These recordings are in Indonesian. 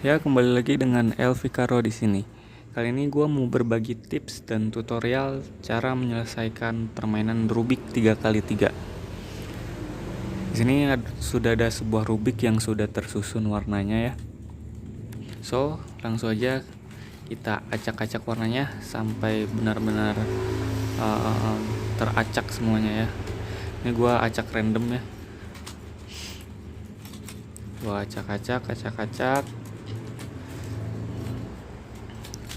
Ya, kembali lagi dengan Elvi Karo di sini. Kali ini gue mau berbagi tips dan tutorial cara menyelesaikan permainan Rubik 3x3. Di sini sudah ada sebuah Rubik yang sudah tersusun warnanya ya. So, langsung aja kita acak-acak warnanya sampai benar-benar teracak semuanya ya. Ini gue acak random ya. Gue acak-acak.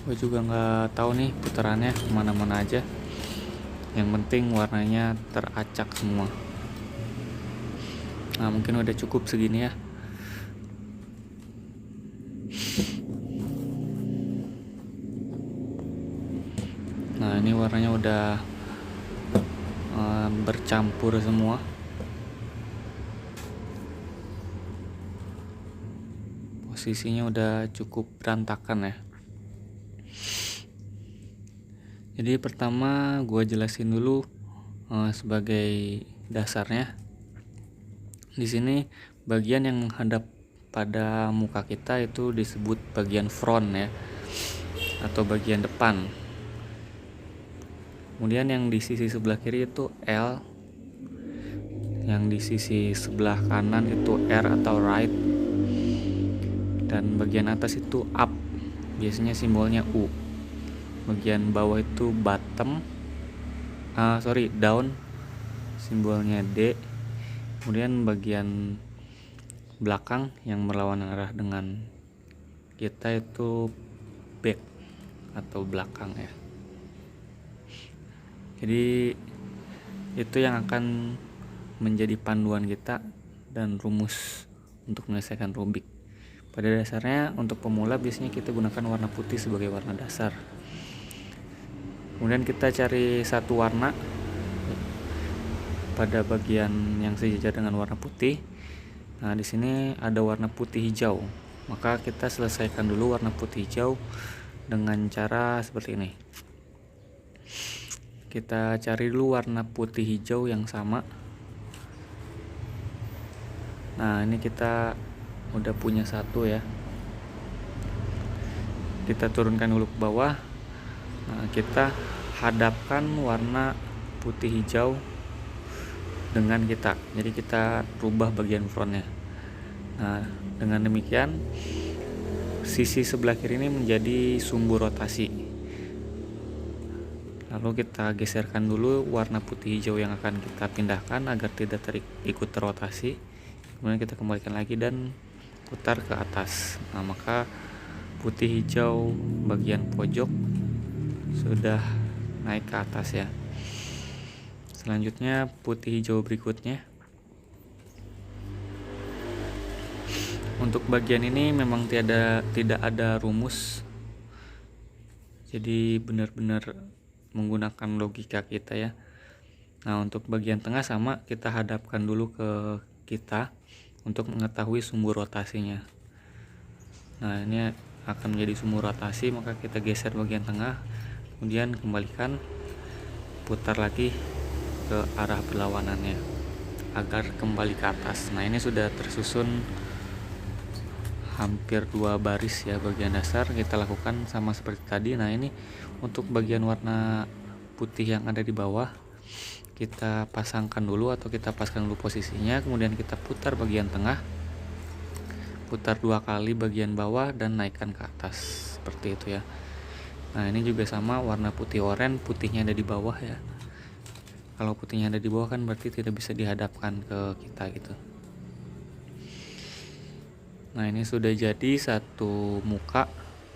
Gue juga nggak tahu nih putarannya kemana-mana aja. Yang penting warnanya teracak semua. Nah, mungkin udah cukup segini ya. Nah, ini warnanya udah bercampur semua. Posisinya udah cukup berantakan ya. Jadi pertama gue jelasin dulu sebagai dasarnya. Di sini bagian yang menghadap pada muka kita itu disebut bagian front ya, atau bagian depan. Kemudian yang di sisi sebelah kiri itu L, yang di sisi sebelah kanan itu R atau right, dan bagian atas itu up, biasanya simbolnya U. Bagian bawah itu bottom, down, simbolnya D. Kemudian bagian belakang yang berlawanan arah dengan kita itu back atau belakang ya. Jadi itu yang akan menjadi panduan kita dan rumus untuk menyelesaikan Rubik. Pada dasarnya untuk pemula biasanya kita gunakan warna putih sebagai warna dasar. Kemudian kita cari satu warna pada bagian yang sejajar dengan warna putih. Nah, di sini ada warna putih hijau. Maka kita selesaikan dulu warna putih hijau dengan cara seperti ini. Kita cari dulu warna putih hijau yang sama. Nah, ini kita udah punya satu ya. Kita turunkan dulu ke bawah. Nah, kita hadapkan warna putih hijau dengan kita. Jadi kita rubah bagian frontnya. Nah, dengan demikian sisi sebelah kiri ini menjadi sumbu rotasi. Lalu kita geserkan dulu warna putih hijau yang akan kita pindahkan agar tidak ikut terrotasi. Kemudian kita kembalikan lagi dan putar ke atas. Nah, maka putih hijau bagian pojok sudah naik ke atas ya. Selanjutnya putih hijau berikutnya. Untuk bagian ini memang tidak ada rumus. Jadi benar-benar menggunakan logika kita ya. Nah, untuk bagian tengah sama, kita hadapkan dulu ke kita untuk mengetahui sumbu rotasinya. Nah, ini akan menjadi sumbu rotasi, maka kita geser bagian tengah, kemudian kembalikan, putar lagi ke arah berlawanannya agar kembali ke atas. Nah, ini sudah tersusun hampir 2 baris ya bagian dasar. Kita lakukan sama seperti tadi. Nah, ini untuk bagian warna putih yang ada di bawah kita pasangkan dulu atau kita paskan dulu posisinya, kemudian kita putar bagian tengah, putar 2 kali bagian bawah dan naikkan ke atas seperti itu ya. Nah, ini juga sama, warna putih oranye, putihnya ada di bawah ya. Kalau putihnya ada di bawah kan berarti tidak bisa dihadapkan ke kita gitu. Nah, ini sudah jadi satu muka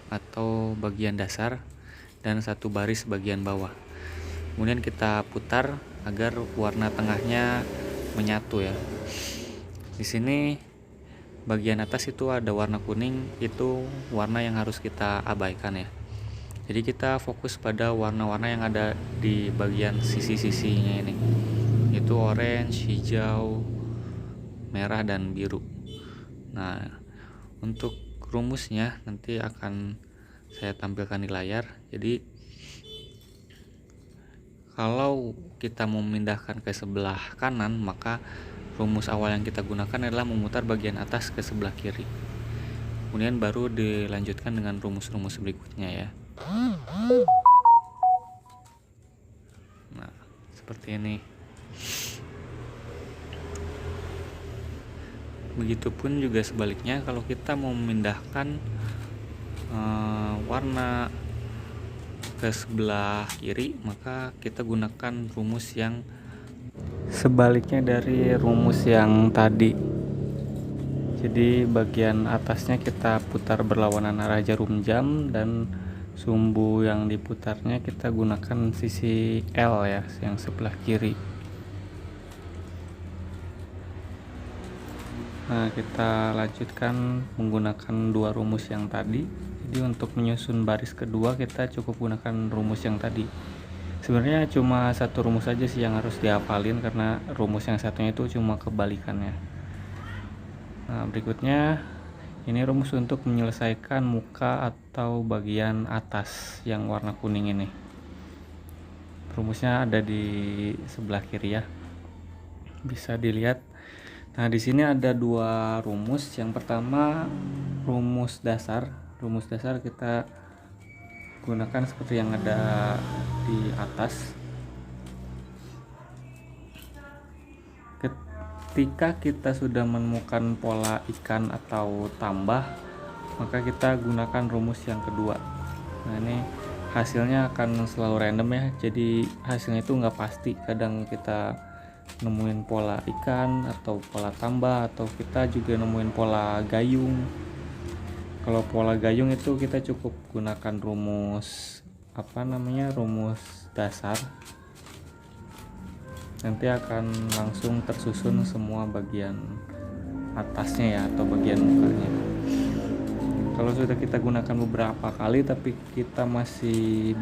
atau bagian dasar dan satu baris bagian bawah. Kemudian kita putar agar warna tengahnya menyatu ya. Di sini bagian atas itu ada warna kuning, itu warna yang harus kita abaikan ya. Jadi kita fokus pada warna-warna yang ada di bagian sisi-sisinya ini. Itu orange, hijau, merah, dan biru. Nah, untuk rumusnya nanti akan saya tampilkan di layar. Jadi kalau kita mau memindahkan ke sebelah kanan, maka rumus awal yang kita gunakan adalah memutar bagian atas ke sebelah kiri. Kemudian baru dilanjutkan dengan rumus-rumus berikutnya ya. Nah, seperti ini. Begitupun juga sebaliknya, kalau kita mau memindahkan warna ke sebelah kiri, maka kita gunakan rumus yang sebaliknya dari rumus yang tadi. Jadi bagian atasnya kita putar berlawanan arah jarum jam, dan sumbu yang diputarnya kita gunakan sisi L ya, yang sebelah kiri. Nah, kita lanjutkan menggunakan dua rumus yang tadi. Jadi untuk menyusun baris kedua kita cukup gunakan rumus yang tadi. Sebenarnya cuma satu rumus saja sih yang harus dihafalin, karena rumus yang satunya itu cuma kebalikannya. Nah, berikutnya ini rumus untuk menyelesaikan muka atau bagian atas yang warna kuning ini. Rumusnya ada di sebelah kiri ya. Bisa dilihat. Nah, di sini ada dua rumus. Yang pertama rumus dasar. Rumus dasar kita gunakan seperti yang ada di atas. Ketika kita sudah menemukan pola ikan atau tambah, maka kita gunakan rumus yang kedua. Nah, ini hasilnya akan selalu random ya, jadi hasilnya itu nggak pasti. Kadang kita nemuin pola ikan atau pola tambah, atau kita juga nemuin pola gayung. Kalau pola gayung itu kita cukup gunakan rumus rumus dasar. Nanti akan langsung tersusun semua bagian atasnya ya, atau bagian mukanya. Kalau sudah kita gunakan beberapa kali tapi kita masih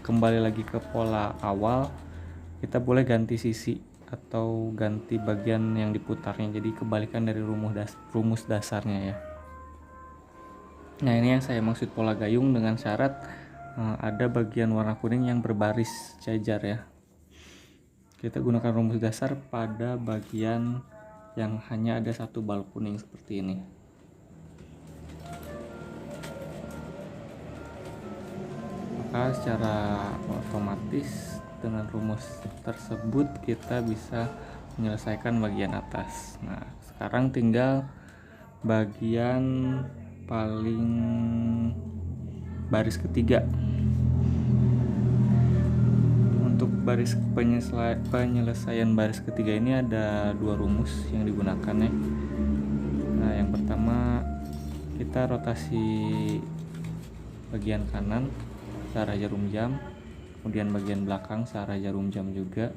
kembali lagi ke pola awal, kita boleh ganti sisi atau ganti bagian yang diputarnya, jadi kebalikan dari rumus dasarnya ya. Nah, ini yang saya maksud pola gayung, dengan syarat ada bagian warna kuning yang berbaris jajar ya. Kita gunakan rumus dasar pada bagian yang hanya ada satu bal kuning seperti ini. Maka secara otomatis dengan rumus tersebut kita bisa menyelesaikan bagian atas. Nah, sekarang tinggal bagian paling baris ketiga. Untuk baris penyelesaian baris ketiga ini ada dua rumus yang digunakan ya. Nah, yang pertama kita rotasi bagian kanan searah jarum jam, kemudian bagian belakang searah jarum jam juga,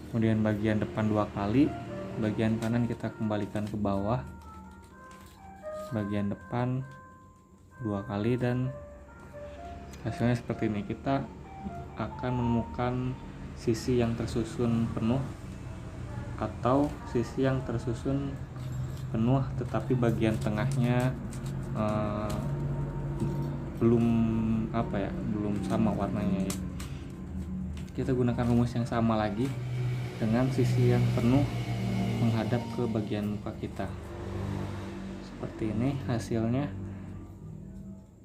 kemudian bagian depan 2 kali, bagian kanan kita kembalikan ke bawah, bagian depan 2 kali, dan hasilnya seperti ini. Kita akan menemukan sisi yang tersusun penuh atau sisi yang tersusun penuh tetapi bagian tengahnya belum sama warnanya ya. Kita gunakan rumus yang sama lagi dengan sisi yang penuh menghadap ke bagian muka kita. Seperti ini hasilnya.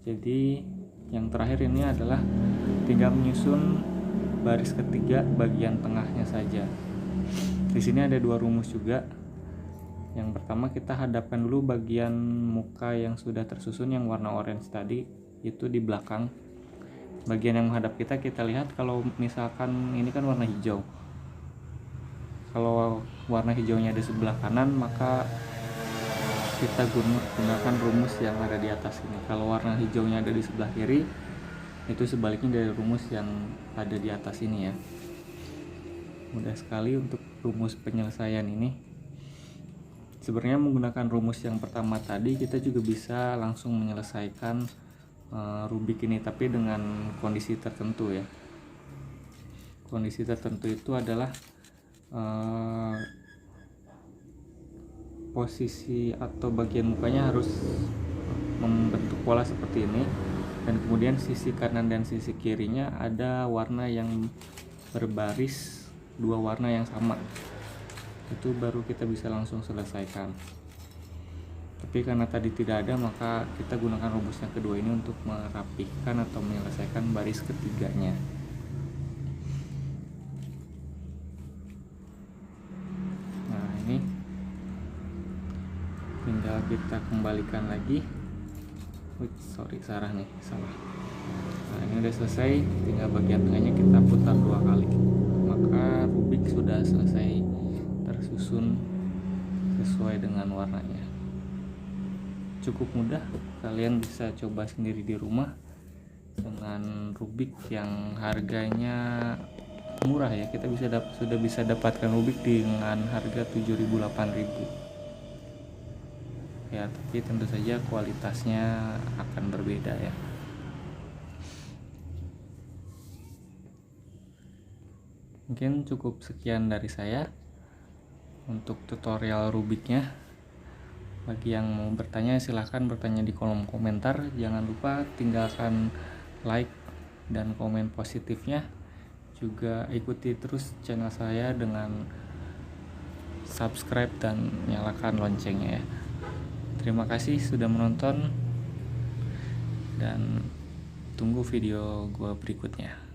Jadi yang terakhir ini adalah tinggal menyusun baris ketiga bagian tengahnya saja. Di sini ada dua rumus juga. Yang pertama kita hadapkan dulu bagian muka yang sudah tersusun yang warna orange tadi, itu di belakang. Bagian yang menghadap kita lihat kalau misalkan ini kan warna hijau. Kalau warna hijaunya di sebelah kanan, maka kita gunakan rumus yang ada di atas ini. Kalau warna hijaunya ada di sebelah kiri, itu sebaliknya dari rumus yang ada di atas ini ya. Mudah sekali untuk rumus penyelesaian ini. Sebenarnya menggunakan rumus yang pertama tadi kita juga bisa langsung menyelesaikan Rubik ini, tapi dengan kondisi tertentu ya. Kondisi tertentu itu adalah posisi atau bagian mukanya harus membentuk pola seperti ini, dan kemudian sisi kanan dan sisi kirinya ada warna yang berbaris, dua warna yang sama. Itu baru kita bisa langsung selesaikan. Tapi karena tadi tidak ada, maka kita gunakan rumus yang kedua ini untuk merapikan atau menyelesaikan baris ketiganya. Nah, ini tinggal kita kembalikan lagi. Salah. Nah, ini udah selesai, tinggal bagian tengahnya kita putar 2 kali, maka Rubik sudah selesai tersusun sesuai dengan warnanya. Cukup mudah, kalian bisa coba sendiri di rumah dengan Rubik yang harganya murah ya. Kita sudah bisa dapatkan Rubik dengan harga 7.000-8.000 ya, tapi tentu saja kualitasnya akan berbeda ya. Mungkin cukup sekian dari saya untuk tutorial Rubiknya. Bagi yang mau bertanya, silahkan bertanya di kolom komentar. Jangan lupa tinggalkan like dan komen positifnya. Juga ikuti terus channel saya dengan subscribe dan nyalakan loncengnya ya. Terima kasih sudah menonton dan tunggu video gua berikutnya.